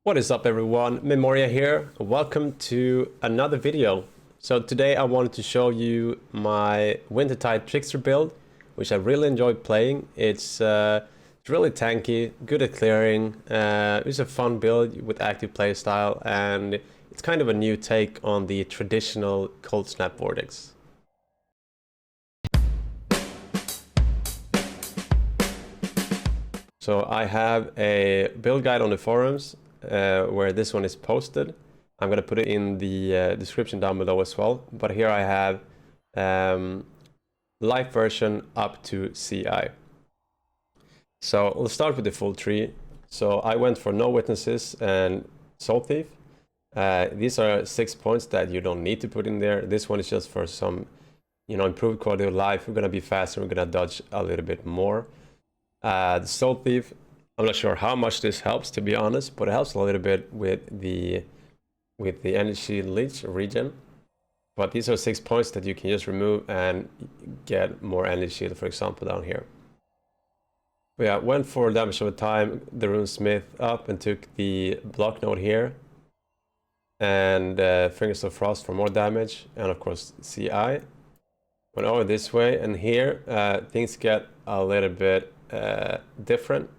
What is up everyone, Memoria here. Welcome to another video. So today I wanted to show you my Wintertide Trickster build, which I really enjoyed playing. It's really tanky, good at clearing, it's a fun build with active playstyle, and it's kind of a new take on the traditional Cold Snap Vortex. So I have a build guide on the forums where this one is posted. I'm gonna put it in the description down below as well. But here I have live version up to CI. So we'll start with the full tree. So I went for No Witnesses and Soul Thief. These are 6 points that you don't need to put in there. This one is just for some, improved quality of life. We're gonna be faster. We're gonna dodge a little bit more. The Soul Thief, I'm not sure how much this helps, to be honest, but it helps a little bit with the energy leech regen. But these are 6 points that you can just remove and get more energy shield, for example, down here. But yeah, went for damage over time, the Rune Smith up and took the block node here. And Fingers of Frost for more damage, and of course CI. Went over this way, and here things get a little bit different.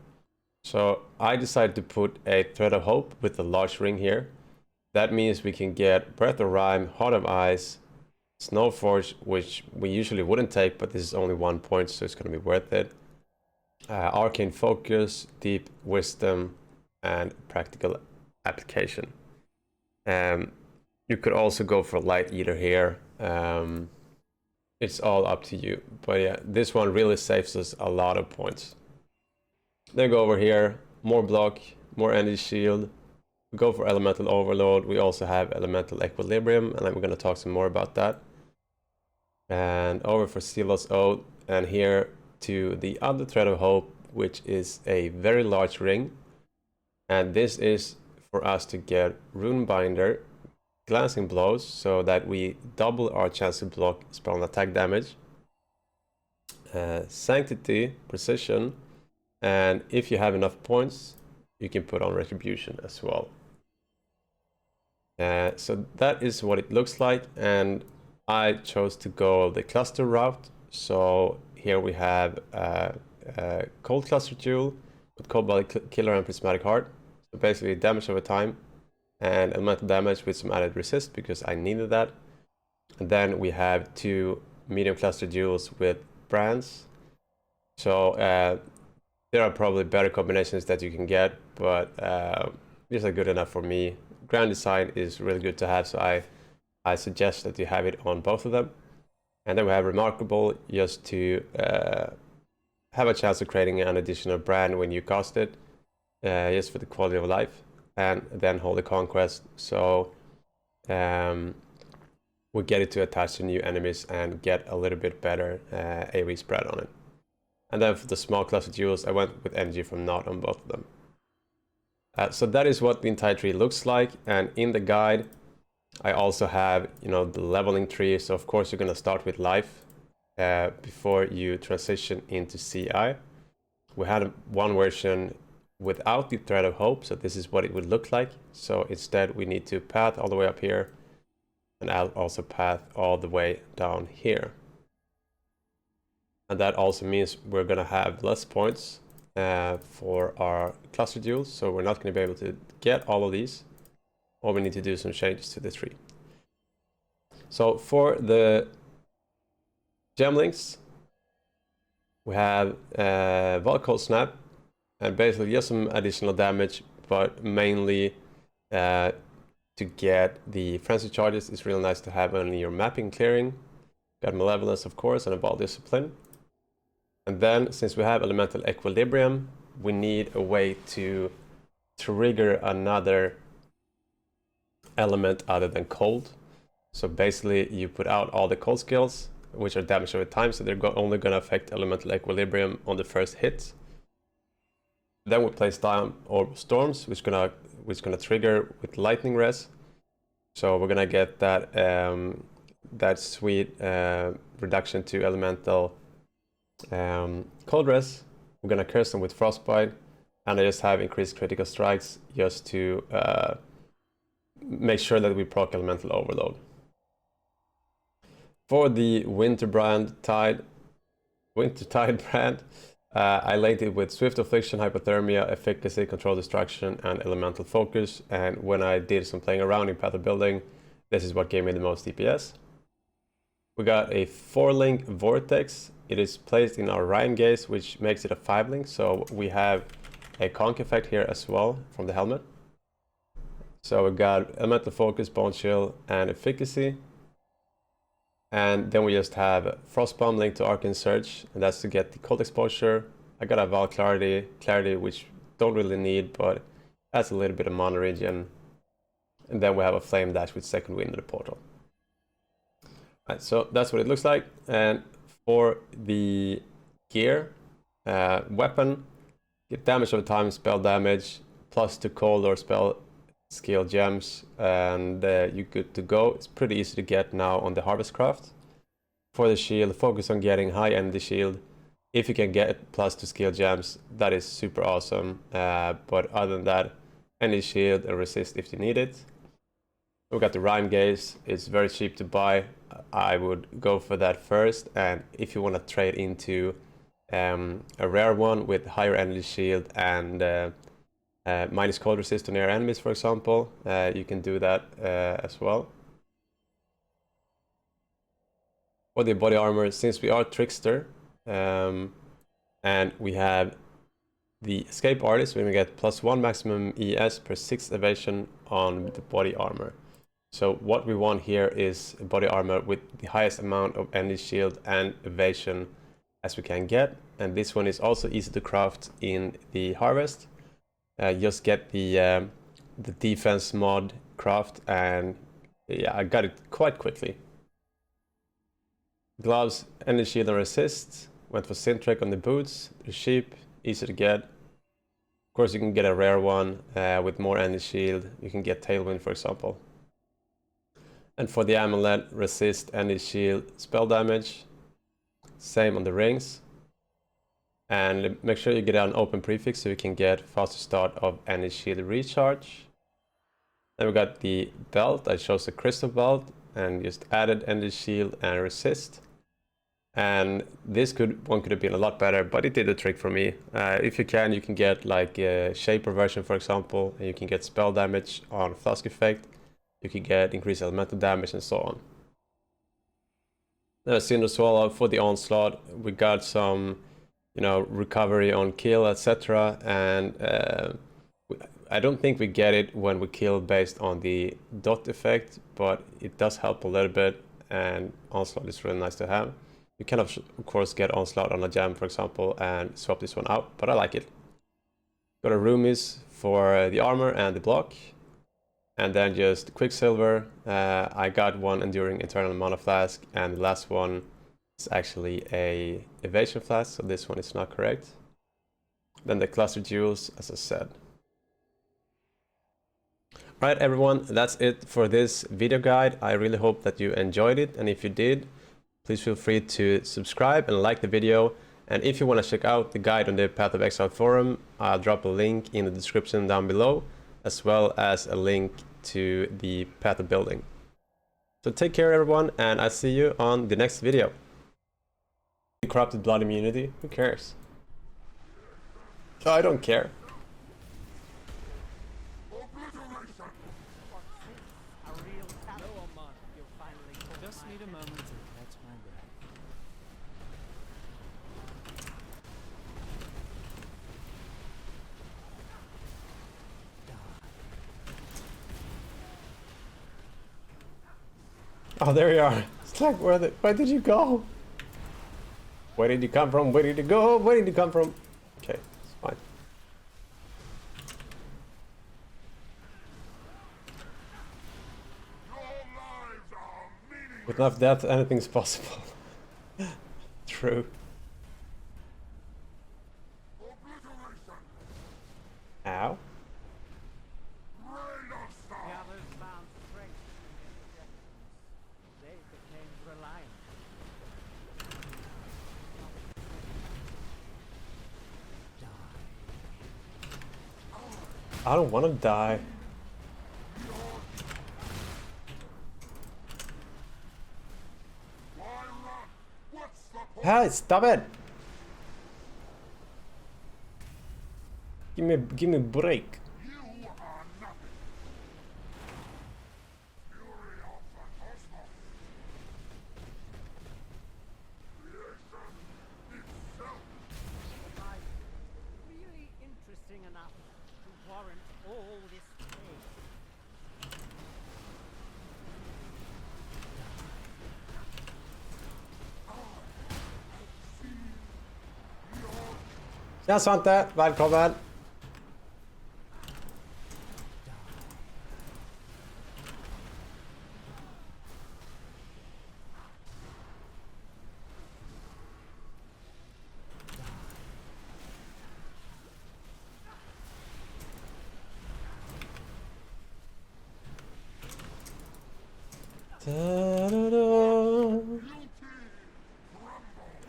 So I decided to put a Thread of Hope with the large ring here. That means we can get Breath of Rime, Heart of Ice, Snowforge, which we usually wouldn't take, but this is only 1 point, so it's going to be worth it. Arcane Focus, Deep Wisdom, and Practical Application. You could also go for Light Eater here. It's all up to you. But yeah, this one really saves us a lot of points. Then go over here, more block, more energy shield. We go for Elemental Overload. We also have Elemental Equilibrium, and I'm going to talk some more about that. And over for Seal's Oath, and here to the other Thread of Hope, which is a very large ring. And this is for us to get Rune Binder, Glancing Blows, so that we double our chance to block spell and attack damage. Sanctity, Precision, and if you have enough points, you can put on Retribution as well. So that is what it looks like, and I chose to go the cluster route. So here we have Cold Cluster Jewel with Cold Body Killer and Prismatic Heart. So basically damage over time and elemental damage with some added resist because I needed that. And then we have 2 medium cluster jewels with brands. So there are probably better combinations that you can get, but these are good enough for me. Grand Design is really good to have, so I suggest that you have it on both of them. And then we have Remarkable, just to have a chance of creating an additional brand when you cast it, just for the quality of life. And then Holy Conquest, so we get it to attach to new enemies and get a little bit better AoE spread on it. And then for the small cluster jewels, I went with energy from Nod on both of them. So that is what the entire tree looks like, and in the guide I also have the leveling tree. So of course you're going to start with life before you transition into CI. We had one version without the Thread of Hope, so this is what it would look like. So instead we need to path all the way up here, and I'll also path all the way down here. And that also means we're going to have less points for our cluster jewels, so we're not going to be able to get all of these, or we need to do some changes to the tree. So for the gem links, we have Cold Snap, and basically just some additional damage, but mainly to get the frenzy charges. It's really nice to have on your mapping clearing. Got Malevolence, of course, and a Ball Discipline. And then, since we have Elemental Equilibrium, we need a way to trigger another element other than cold. So basically, you put out all the cold skills, which are damage over time, so they're only going to affect Elemental Equilibrium on the first hit. Then we place down Orb of Storms, which gonna trigger with Lightning Res. So we're gonna get that that sweet reduction to Elemental Cold Res. We're gonna curse them with Frostbite, and I just have increased critical strikes just to make sure that we proc elemental overload. For the Wintertide brand, I linked it with Swift Affliction, Hypothermia, Efficacy, Control Destruction, and Elemental Focus. And when I did some playing around in Path of Building, this is what gave me the most DPS. We got a 4-link Vortex. It is placed in our Rhyme Gaze, which makes it a 5-link. So we have a conk effect here as well from the helmet. So we got Elemental Focus, Bone Chill, and Efficacy. And then we just have Frostbomb linked to Arcane Surge, and that's to get the cold exposure. I got a Val Clarity, which don't really need, but adds a little bit of mana regen. And then we have a Flame Dash with second wind of the portal. Right, so that's what it looks like. And for the gear, weapon, get damage over time, spell damage, plus 2 cold or spell skill gems, and you're good to go. It's pretty easy to get now on the Harvest Craft. For the shield, focus on getting high end the shield. If you can get plus 2 skill gems, that is super awesome. But other than that, any shield and resist if you need it. We got the Rhyme Gaze. It's very cheap to buy. I would go for that first, and if you want to trade into a rare one with higher energy shield and minus cold resist to near enemies, for example, you can do that as well. For the body armor, since we are Trickster and we have the Escape Artist, we're going to get +1 maximum ES per 6 evasion on the body armor. So what we want here is a body armor with the highest amount of energy shield and evasion as we can get, and this one is also easy to craft in the Harvest. Just get the defense mod craft, and yeah, I got it quite quickly. Gloves, energy shield and resist. Went for Sintrek on the boots. They're cheap, easy to get. Of course, you can get a rare one with more energy shield. You can get Tailwind, for example. And for the amulet, resist, energy shield, spell damage. Same on the rings. And make sure you get an open prefix so you can get faster start of energy shield recharge. Then we got the belt. I chose the crystal belt and just added energy shield and resist. And this one could have been a lot better, but it did the trick for me. If you can get like a Shaper version, for example, and you can get spell damage on Flask effect. You can get increased elemental damage and so on. Then Cinder Swallow for the onslaught. We got some, recovery on kill, etc. And I don't think we get it when we kill based on the dot effect, but it does help a little bit, and onslaught is really nice to have. You can of course get onslaught on a gem, for example, and swap this one out, but I like it. Got a Roomies for the armor and the block, and then just Quicksilver. I got one Enduring Eternal Mana Flask, and the last one is actually a Evasion Flask, so this one is not correct. Then the Cluster Jewels, as I said. Alright everyone, that's it for this video guide. I really hope that you enjoyed it, and if you did, please feel free to subscribe and like the video. And if you want to check out the guide on the Path of Exile forum, I'll drop a link in the description down below, as well as a link to the Path of Building. So take care everyone, and I'll see you on the next video. Corrupted blood immunity, who cares? I don't care. Just need a moment to catch my breath. Oh, there you are. It's like, where did you go? Where did you come from? Where did you go? Where did you come from? Okay, it's fine. With enough depth, anything's possible. True. Ow. The others found strength in their rejections. They became reliant. Die. I don't want to die. Hey, stop it! Give me a break. Really interesting enough to warrant all this pain. Tjena Svante, välkommen!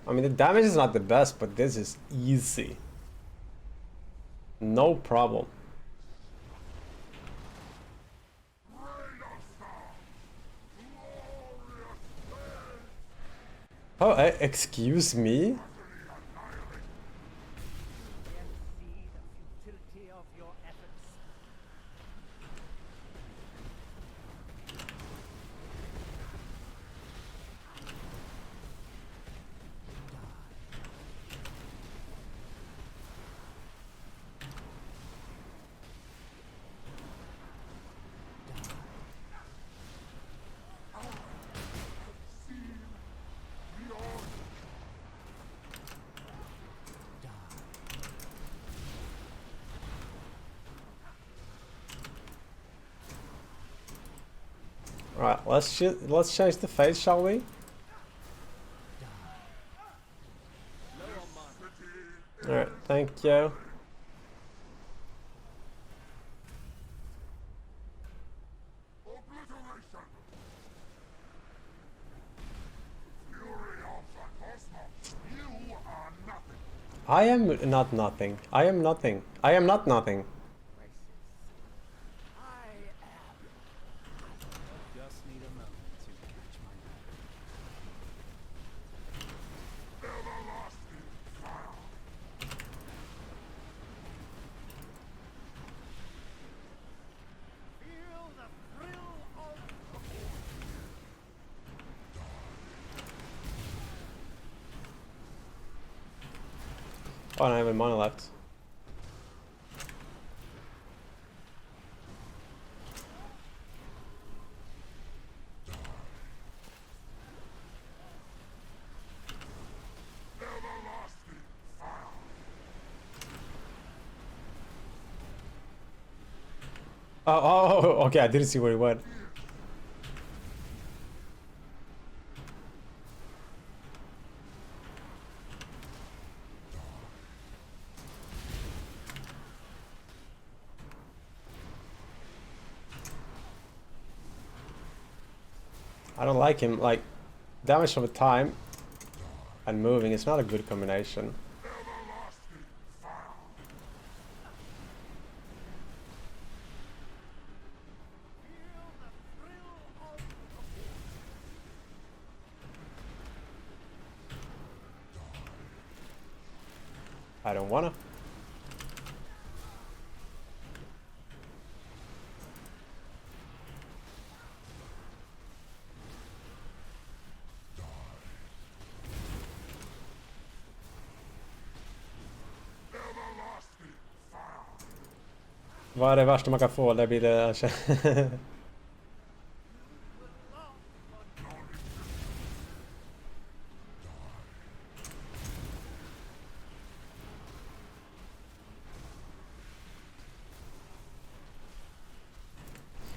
I mean, the damage is not the best, but this is easy. No problem. Oh, excuse me? Yet see the futility of your efforts. Alright, let's change the face, shall we? Alright, thank you. I am not nothing. I am nothing. I am not nothing. I am. Just need a moment to catch my Feel the thrill of Oh, and I have a mana left. Oh, okay, I didn't see where he went. I don't like him, like, damage over time and moving is not a good combination. I don't wanna. Vad är det värsta man kan få? Det blir det...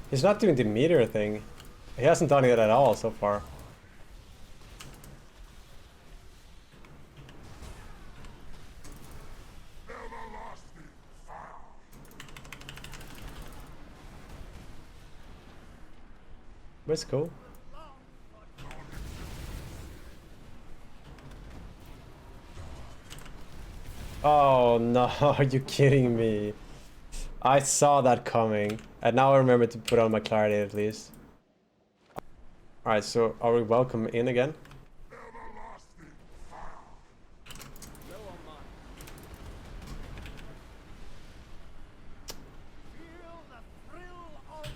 He's not doing the meteor thing. He hasn't done it at all so far. But it's cool. Oh no, are you kidding me? I saw that coming, and now I remember to put on my clarity at least. Alright, so are we welcome in again? Go on mine. Feel the thrill of the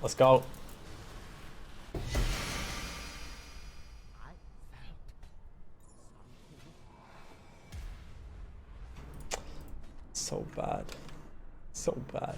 Let's go. I felt something. So bad. So bad.